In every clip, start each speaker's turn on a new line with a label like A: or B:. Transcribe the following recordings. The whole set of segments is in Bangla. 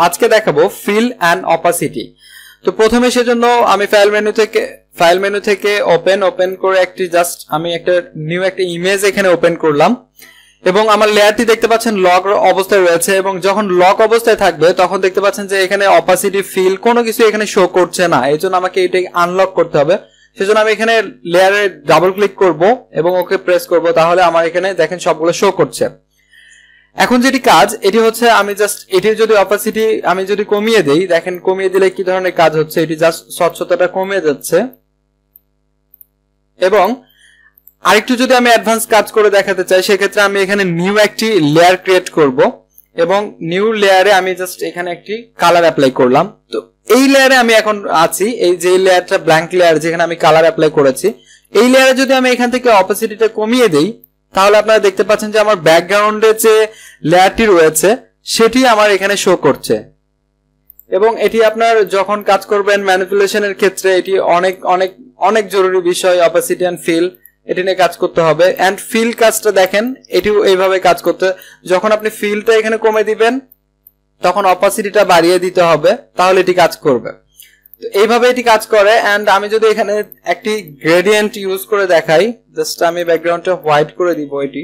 A: আজকে দেখাবো ফিল অ্যান্ড অপাসিটি। তো প্রথমে সেজন্য আমি ফাইল মেনু থেকে ওপেন করে আমি একটা নিউ একটা ইমেজ এখানে ওপেন করলাম এবং আমার লেয়ারটি দেখতে পাচ্ছেন লক অবস্থায় রয়েছে এবং যখন লক অবস্থায় থাকবে তখন দেখতে পাচ্ছেন যে এখানে অপাসিটি ফিল কোনো কিছু এখানে শো করছে না। এই জন্য আমাকে এটাকে আনলক করতে হবে। সেজন্য আমি এখানে লেয়ারে ডাবল ক্লিক করব এবং ওকে প্রেস করব, তাহলে আমার এখানে দেখেন সবগুলো শো করছে। এখন যেটি কাজ এটি হচ্ছে আমি এটির যদি অপাসিটি আমি যদি কমিয়ে দেই, দেখেন কমিয়ে দিলে কি ধরনের কাজ হচ্ছে, এটি জাস্ট স্বচ্ছতাটা কমে যাচ্ছে। এবং আরেকটু যদি আমি অ্যাডভান্স কাজ করে দেখাতে চাই সেক্ষেত্রে আমি এখানে নিউ একটি লেয়ার ক্রিয়েট করব এবং নিউ লেয়ারে আমি জাস্ট এখানে একটি কালার অ্যাপ্লাই করলাম। তো এই লেয়ারে আমি এখন আছি, এই যে লেয়ারটা ব্ল্যাঙ্ক লেয়ার যেখানে আমি কালার অ্যাপ্লাই করেছি, এই লেয়ারে যদি আমি এখান থেকে অপাসিটিটা কমিয়ে দেই তাহলে আপনারা দেখতে পাচ্ছেন যে আমার ব্যাকগ্রাউন্ডে যে লেয়ারটি রয়েছে সেটি আমার এখানে শো করছে। এবং এটি আপনার যখন কাজ করবেন ম্যানিপুলেশনের ক্ষেত্রে এটি অনেক অনেক অনেক জরুরি বিষয়। অপাসিটি এন্ড ফিল এটি নিয়ে কাজ করতে হবে। এন্ড ফিল কাজটা দেখেন এটিও এইভাবে কাজ করতে, যখন আপনি ফিলটা এখানে কমে দিবেন তখন অপাসিটিটা বাড়িয়ে দিতে হবে, তাহলে এটি কাজ করবে। তো এইভাবে এটি কাজ করে। এন্ড আমি যদি এখানে একটি গ্রেডিয়েন্ট ইউজ করে দেখাই, জাস্ট আমি ব্যাকগ্রাউন্ডটা হোয়াইট করে দিব, এটি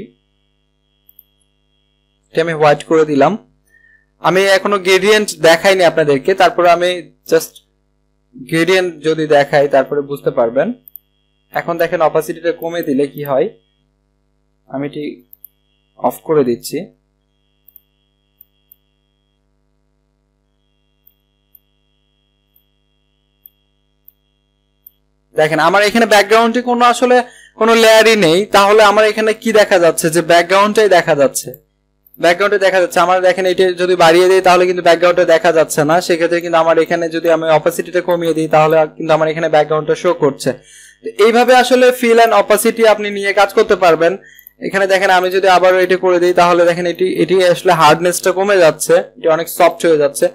A: আমি হোয়াইট করে দিলাম। আমি এখনো গ্রেডিয়েন্ট দেখাইনি আপনাদেরকে, তারপরে আমি জাস্ট গ্রেডিয়েন্ট যদি দেখাই তারপরে বুঝতে পারবেন। এখন দেখেন অপাসিটিটা কমে দিলে কি হয়, আমি এটি অফ করে দিচ্ছি। দেখেন আমার এখানে ব্যাকগ্রাউন্ডে কোনো লেয়ারই নেই, তাহলে আমার এখানে কি দেখা যাচ্ছে যে ব্যাকগ্রাউন্ডটাই দেখা যাচ্ছে। আমার দেখেন এটা যদি বাড়িয়ে দিই তাহলে কিন্তু ব্যাকগ্রাউন্ডটা দেখা যাচ্ছে না। সেক্ষেত্রে কিন্তু আমার এখানে যদি আমি অপাসিটিটা কমিয়ে দিই তাহলে কিন্তু আমার এখানে ব্যাকগ্রাউন্ডটা শো করছে। এইভাবে আসলে ফিল এন্ড অপাসিটি আপনি নিয়ে কাজ করতে পারবেন। এখানে দেখেন আমি যদি আবার এটা করে দিই তাহলে দেখেন এটি আসলে হার্ডনেসটা কমে যাচ্ছে, এটি অনেক সফট হয়ে যাচ্ছে।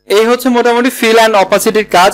A: এই হচ্ছে মোটামুটি ফিল এন্ড অপাসিটির কাজ।